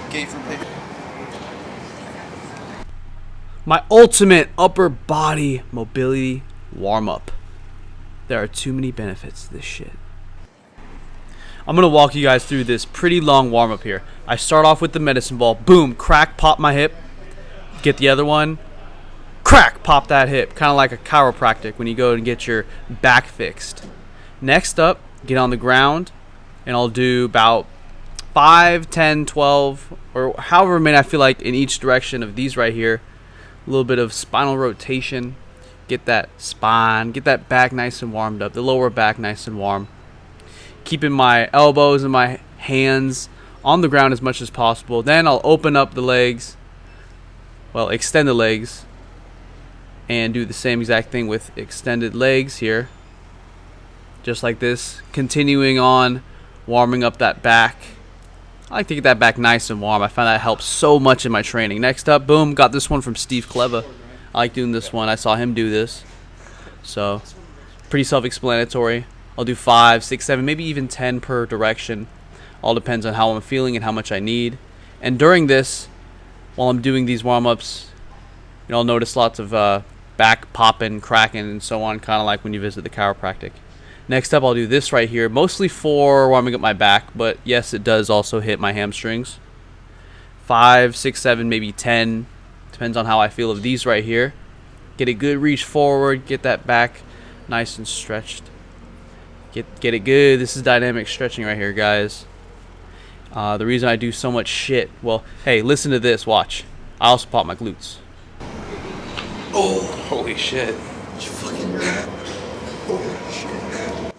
Gate for pay. My ultimate upper body mobility warm-up. There are too many benefits to this shit. I'm going to walk you guys through this pretty long warm-up here. I start off with the medicine ball. Boom, crack, pop my hip. Get the other one. Crack, pop that hip. Kind of like a chiropractic when you go and get your back fixed. Next up, get on the ground. And I'll do about 5, 10, 12, or however many I feel like in each direction of these right here. A little bit of spinal rotation. Get that spine, get that back nice and warmed up. The lower back nice and warm. Keeping my elbows and my hands on the ground as much as possible. Then I'll open up the legs. Well, extend the legs. And do the same exact thing with extended legs here. Just like this. Continuing on, warming up that back. I like to get that back nice and warm. I find that helps so much in my training. Next up, boom, got this one from Steve Kleba. I like doing this one. I saw him do this. So, pretty self-explanatory. I'll do 5, 6, 7, maybe even 10 per direction. All depends on how I'm feeling and how much I need. And during this, while I'm doing these warm-ups, I'll notice lots of back popping, cracking, and so on, kind of like when you visit the chiropractic. Next up, I'll do this right here, mostly for warming up my back, but yes, it does also hit my hamstrings. 5, 6, 7, maybe 10. Depends on how I feel of these right here. Get a good reach forward, get that back nice and stretched. Get it good. This is dynamic stretching right here, guys. The reason I do so much shit. Well, hey, listen to this. Watch. I also pop my glutes. Oh, Holy shit. did you fucking hear that? Holy shit.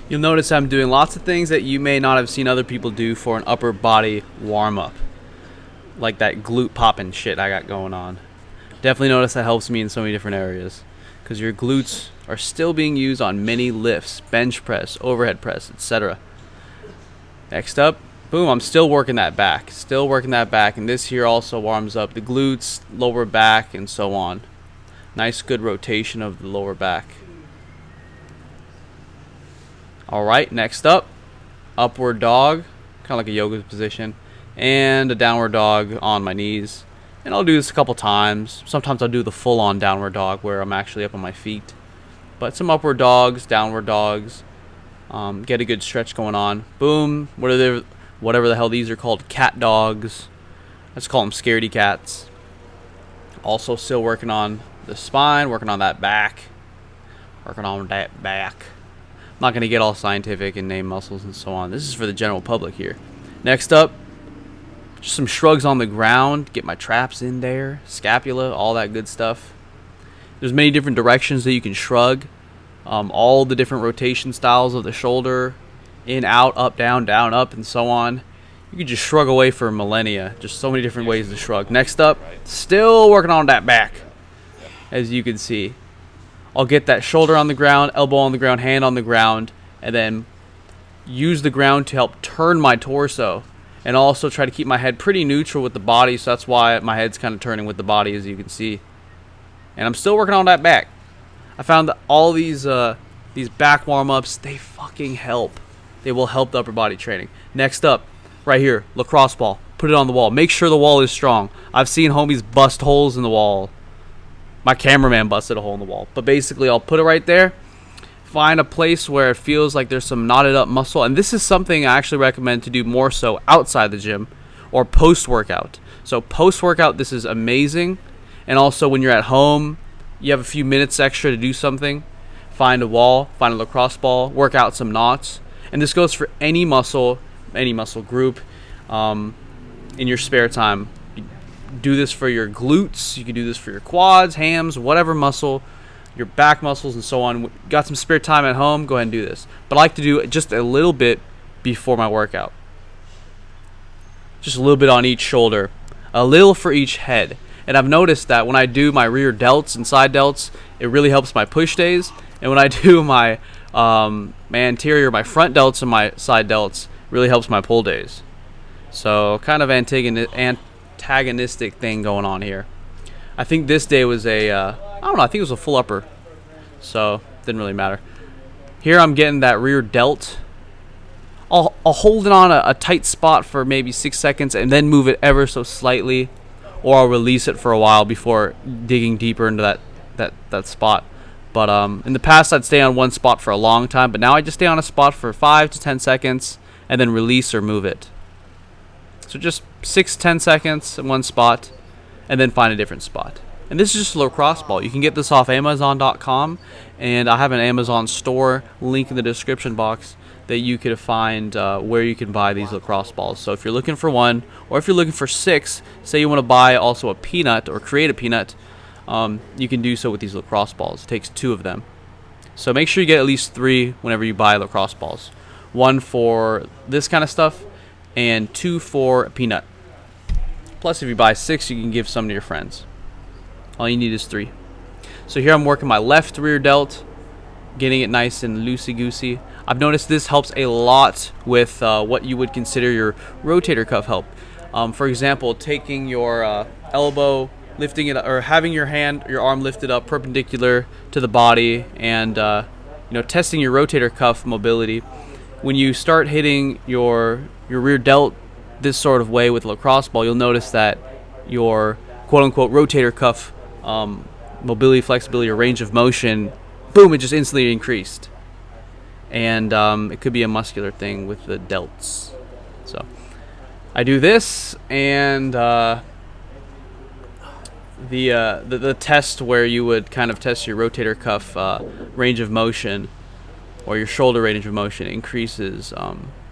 You'll notice I'm doing lots of things that you may not have seen other people do for an upper body warm-up. Like that glute popping shit I got going on. Definitely notice that helps me in so many different areas. Because your glutes are still being used on many lifts, bench press, overhead press, etc. Next up, boom, I'm still working that back. Still working that back, and this here also warms up the glutes, lower back, and so on. Nice good rotation of the lower back. Alright, next up, upward dog, kind of like a yoga position, and a downward dog on my knees. And I'll do this a couple times. Sometimes I'll do the full-on downward dog where I'm actually up on my feet. But some upward dogs, downward dogs. Get a good stretch going on. Boom. Whatever the hell these are called. Cat dogs. Let's call them scaredy cats. Also still working on the spine. Working on that back. Working on that back. I'm not going to get all scientific and name muscles and so on. This is for the general public here. Next up. Just some shrugs on the ground, get my traps in there, scapula, all that good stuff. There's many different directions that you can shrug. All the different rotation styles of the shoulder, in, out, up, down, up, and so on. You can just shrug away for millennia. Just so many different ways to shrug. Next up, still working on that back, as you can see. I'll get that shoulder on the ground, elbow on the ground, hand on the ground, and then use the ground to help turn my torso. And also try to keep my head pretty neutral with the body, so that's why my head's kind of turning with the body, as you can see. And I'm still working on that back. I found that all these back warm-ups, they fucking help. They will help the upper body training. Next up, right here, lacrosse ball. Put it on the wall. Make sure the wall is strong. I've seen homies bust holes in the wall. My cameraman busted a hole in the wall. But basically, I'll put it right there. Find a place where it feels like there's some knotted up muscle, and this is something I actually recommend to do more so outside the gym or post-workout. So post-workout, this is amazing, and also when you're at home, you have a few minutes extra to do something, find a wall, find a lacrosse ball, work out some knots, and this goes for any muscle group in your spare time. You do this for your glutes, you can do this for your quads, hams, whatever muscle, your back muscles and so on. Got some spare time at home, go ahead and do this. But I like to do just a little bit before my workout. Just a little bit on each shoulder. A little for each head. And I've noticed that when I do my rear delts and side delts, it really helps my push days. And when I do my anterior, my front delts and my side delts, it really helps my pull days. So kind of antagonistic thing going on here. I think this day was I think it was a full upper. So, didn't really matter. Here I'm getting that rear delt I'll hold it on a tight spot for maybe 6 seconds and then move it ever so slightly, or I'll release it for a while before digging deeper into that spot. But in the past, I'd stay on one spot for a long time, but now I just stay on a spot for 5 to 10 seconds and then release or move it. So just 6-10 seconds in one spot and then find a different spot. And this is just a lacrosse ball. You can get this off Amazon.com, and I have an Amazon store link in the description box that you could find where you can buy these lacrosse balls. So if you're looking for one, or if you're looking for 6, say you want to buy also a peanut or create a peanut, you can do so with these lacrosse balls. It takes 2 of them. So make sure you get at least 3 whenever you buy lacrosse balls. 1 for this kind of stuff, and 2 for a peanut. Plus, if you buy 6, you can give some to your friends. All you need is 3. So here I'm working my left rear delt, getting it nice and loosey-goosey. I've noticed this helps a lot with what you would consider your rotator cuff help. For example, taking your elbow, lifting it, or having your arm lifted up perpendicular to the body, and testing your rotator cuff mobility. When you start hitting your rear delt this sort of way with a lacrosse ball, you'll notice that your quote-unquote rotator cuff mobility, flexibility, or range of motion, boom, it just instantly increased. And it could be a muscular thing with the delts. So I do this, and the test where you would kind of test your rotator cuff range of motion, or your shoulder range of motion, increases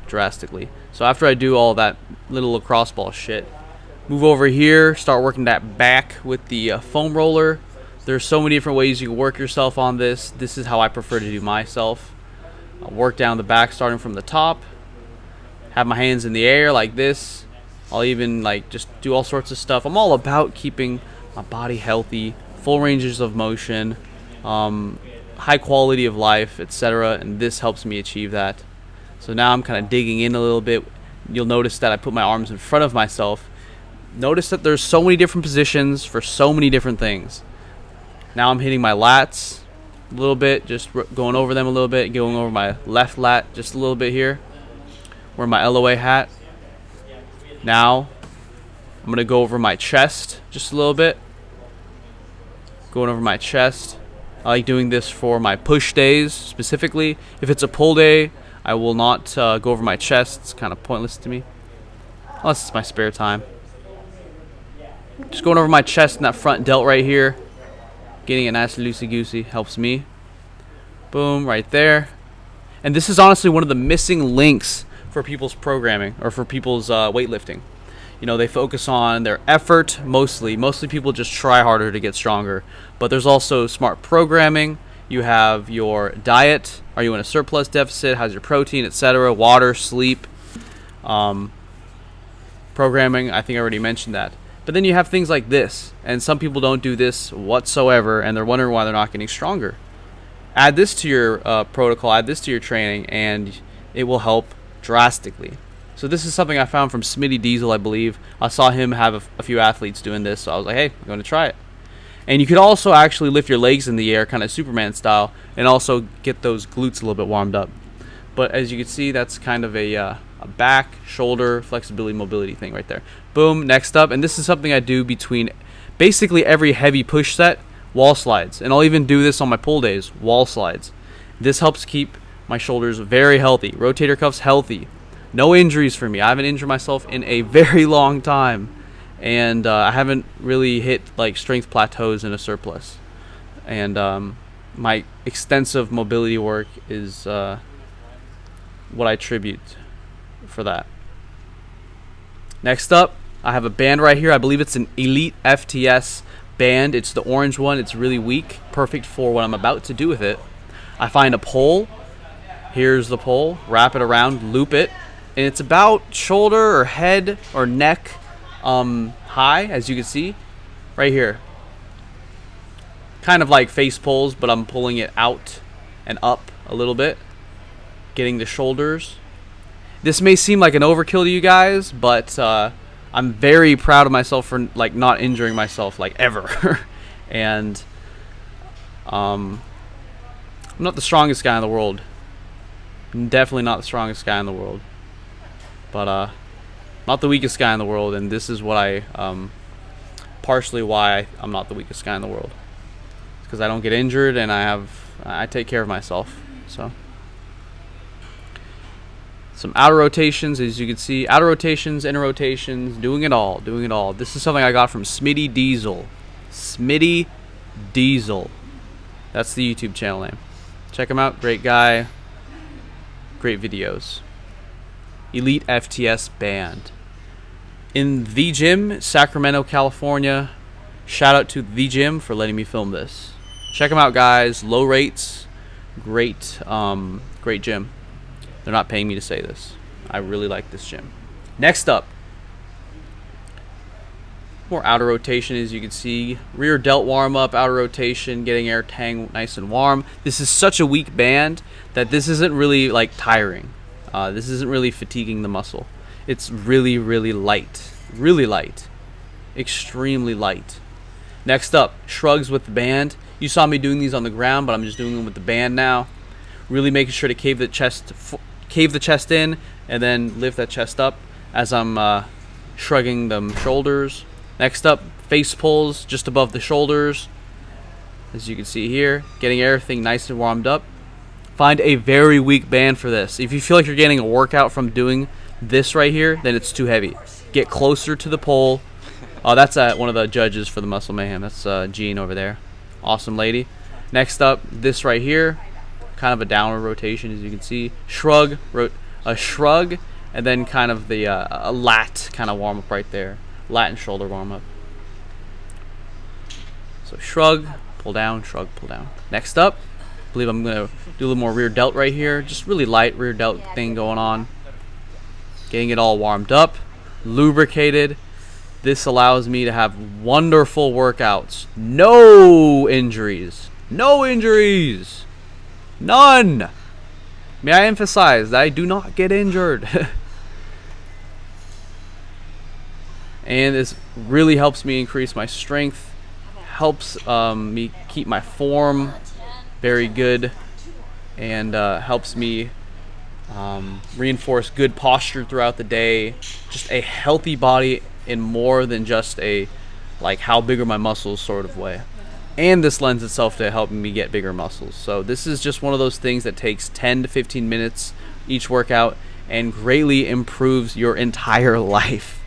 drastically. So after I do all that little lacrosse ball shit, move over here, start working that back with the foam roller. There's so many different ways you can work yourself on this. This is how I prefer to do myself. I'll work down the back starting from the top, have my hands in the air like this. I'll even just do all sorts of stuff. I'm all about keeping my body healthy, full ranges of motion, high quality of life, etc. And this helps me achieve that. So now I'm kind of digging in a little bit. You'll notice that I put my arms in front of myself. Notice that there's so many different positions for so many different things. Now I'm hitting my lats a little bit, just going over them a little bit, going over my left lat just a little bit here. Wear my LOA hat. Now I'm going to go over my chest just a little bit. Going over my chest. I like doing this for my push days specifically. If it's a pull day, I will not go over my chest. It's kind of pointless to me, unless it's my spare time. Just going over my chest and that front delt right here. Getting it nice and loosey-goosey helps me. Boom, right there. And this is honestly one of the missing links for people's programming, or for people's weightlifting. They focus on their effort mostly. Mostly people just try harder to get stronger. But there's also smart programming. You have your diet. Are you in a surplus deficit? How's your protein, etc.? Water, sleep. Programming, I think I already mentioned that. But then you have things like this. And some people don't do this whatsoever, and they're wondering why they're not getting stronger. Add this to your protocol, add this to your training, and it will help drastically. So this is something I found from Smitty Diesel, I believe. I saw him have a few athletes doing this, so I was like, hey, I'm going to try it. And you could also actually lift your legs in the air, kind of Superman style, and also get those glutes a little bit warmed up. But as you can see, that's kind of a back, shoulder, flexibility, mobility thing right there. Boom, next up, and this is something I do between basically every heavy push set, wall slides. And I'll even do this on my pull days, wall slides. This helps keep my shoulders very healthy, rotator cuffs healthy. No injuries for me. I haven't injured myself in a very long time. And I haven't really hit strength plateaus in a surplus. And my extensive mobility work is what I attribute for that. Next up, I have a band right here. I believe it's an Elite FTS band. It's the orange one. It's really weak. Perfect for what I'm about to do with it. I find a pole. Here's the pole. Wrap it around. Loop it. And it's about shoulder or head or neck high, as you can see right here. Kind of like face pulls, but I'm pulling it out and up a little bit, getting the shoulders. This may seem like an overkill to you guys, but I'm very proud of myself for not injuring myself ever. And I'm not the strongest guy in the world, Definitely not the strongest guy in the world, but not the weakest guy in the world. And this is what partially why I'm not the weakest guy in the world. It's because I don't get injured and I take care of myself. So some outer rotations, as you can see, outer rotations, inner rotations, doing it all. This is something I got from Smitty Diesel. Smitty Diesel. That's the YouTube channel name. Check him out. Great guy. Great videos. Elite FTS Band. In the gym, Sacramento, California. Shout out to the gym for letting me film this. Check them out, guys. Low rates. Great gym. They're not paying me to say this. I really like this gym. Next up, more outer rotation, as you can see. Rear delt warm up, outer rotation, getting air tang nice and warm. This is such a weak band that this isn't really like tiring. This isn't really fatiguing the muscle. It's really, really light. Really light. Extremely light. Next up, shrugs with the band. You saw me doing these on the ground, but I'm just doing them with the band now. Really making sure to cave the chest in and then lift that chest up as I'm shrugging them shoulders. Next up, face pulls just above the shoulders. As you can see here, getting everything nice and warmed up. Find a very weak band for this. If you feel like you're getting a workout from doing this right here, then it's too heavy. Get closer to the pole. Oh, that's one of the judges for the Muscle Mayhem. That's Jean over there. Awesome lady. Next up, this right here. Kind of a downward rotation, as you can see. Shrug, a shrug, and then kind of the a lat kind of warm up right there. Lat and shoulder warm up. So shrug, pull down, shrug, pull down. Next up, I believe I'm gonna do a little more rear delt right here. Just really light rear delt thing going on. Getting it all warmed up, lubricated. This allows me to have wonderful workouts. No injuries. No injuries. None. May I emphasize that I do not get injured. And this really helps me increase my strength. Helps me keep my form very good. And helps me reinforce good posture throughout the day. Just a healthy body in more than just a like how big are my muscles sort of way. And this lends itself to helping me get bigger muscles. So this is just one of those things that takes 10 to 15 minutes each workout and greatly improves your entire life.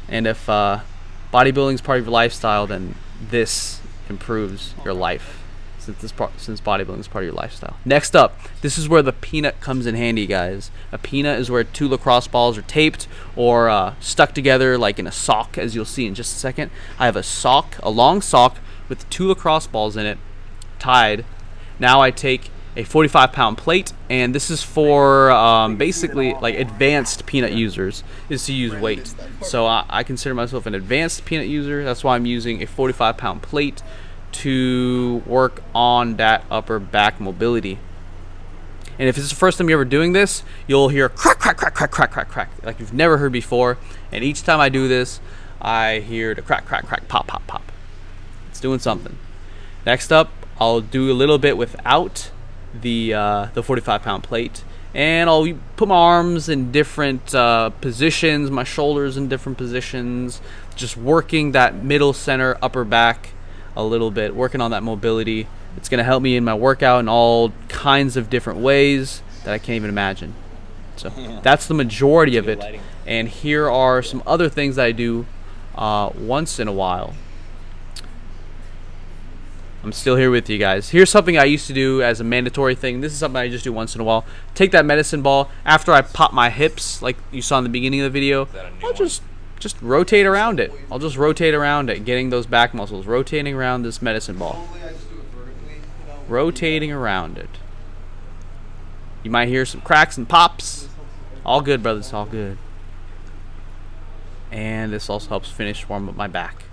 And if bodybuilding is part of your lifestyle, then this improves your life. Since bodybuilding is part of your lifestyle. Next up, this is where the peanut comes in handy, guys. A peanut is where 2 lacrosse balls are taped or stuck together like in a sock, as you'll see in just a second. I have a long sock with 2 lacrosse balls in it, tied. Now I take a 45-pound plate, and this is for basically like advanced peanut users, is to use weight. So I consider myself an advanced peanut user. That's why I'm using a 45-pound plate to work on that upper back mobility. And if it's the first time you're ever doing this, you'll hear crack, crack, crack, crack, crack, crack, crack, like you've never heard before. And each time I do this, I hear the crack, crack, crack, pop, pop, pop. It's doing something. Next up, I'll do a little bit without the 45-pound plate, and I'll put my arms in different positions, my shoulders in different positions, just working that middle center upper back a little bit, working on that mobility. It's going to help me in my workout in all kinds of different ways that I can't even imagine. So that's the majority of it. And here are some other things that I do once in a while. I'm still here with you guys. Here's something I used to do as a mandatory thing. This is something I just do once in a while. Take that medicine ball. After I pop my hips, like you saw in the beginning of the video, I'll just rotate around it. I'll just rotate around it, getting those back muscles, rotating around this medicine ball. Rotating around it. You might hear some cracks and pops. All good, brothers, all good. And this also helps warm up my back.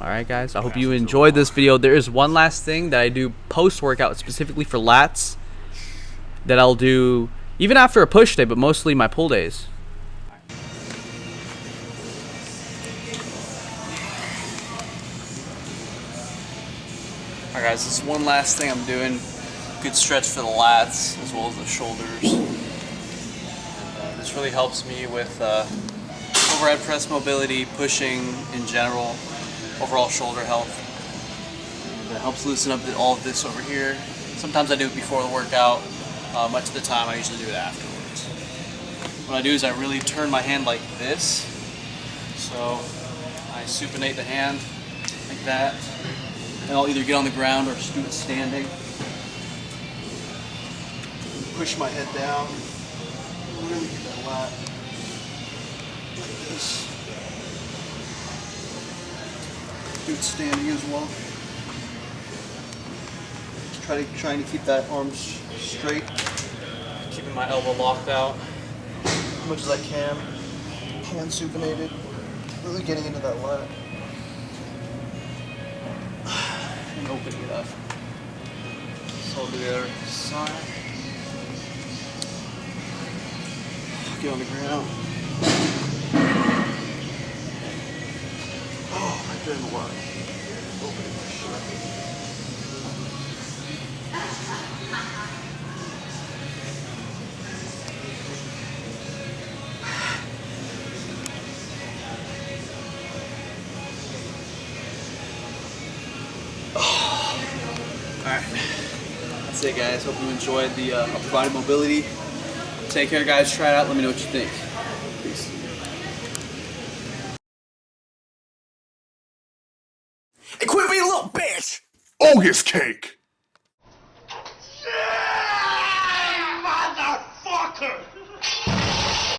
Alright guys, I hope you enjoyed this video. There is one last thing that I do post-workout specifically for lats that I'll do even after a push day, but mostly my pull days. Alright guys, this is one last thing I'm doing good stretch for the lats as well as the shoulders. And, this really helps me with overhead press mobility, pushing in general, overall shoulder health. And it helps loosen up all of this over here. Sometimes I do it before the workout. Much of the time I usually do it afterwards. What I do is I really turn my hand like this. So I supinate the hand like that. And I'll either get on the ground or just do it standing. Push my head down. Really get that lat. Like this. Do it standing as well. Trying to keep that arm straight. Keeping my elbow locked out as much as I can. Hand supinated. Really getting into that lat. And opening it up. So I'll do the other side. Get on the ground. Oh, I didn't work. Opening my shirt. Alright, that's it guys. Hope you enjoyed the upper body mobility. Take care guys, try it out, let me know what you think. Peace. Hey, quit being a little bitch! Ogus cake!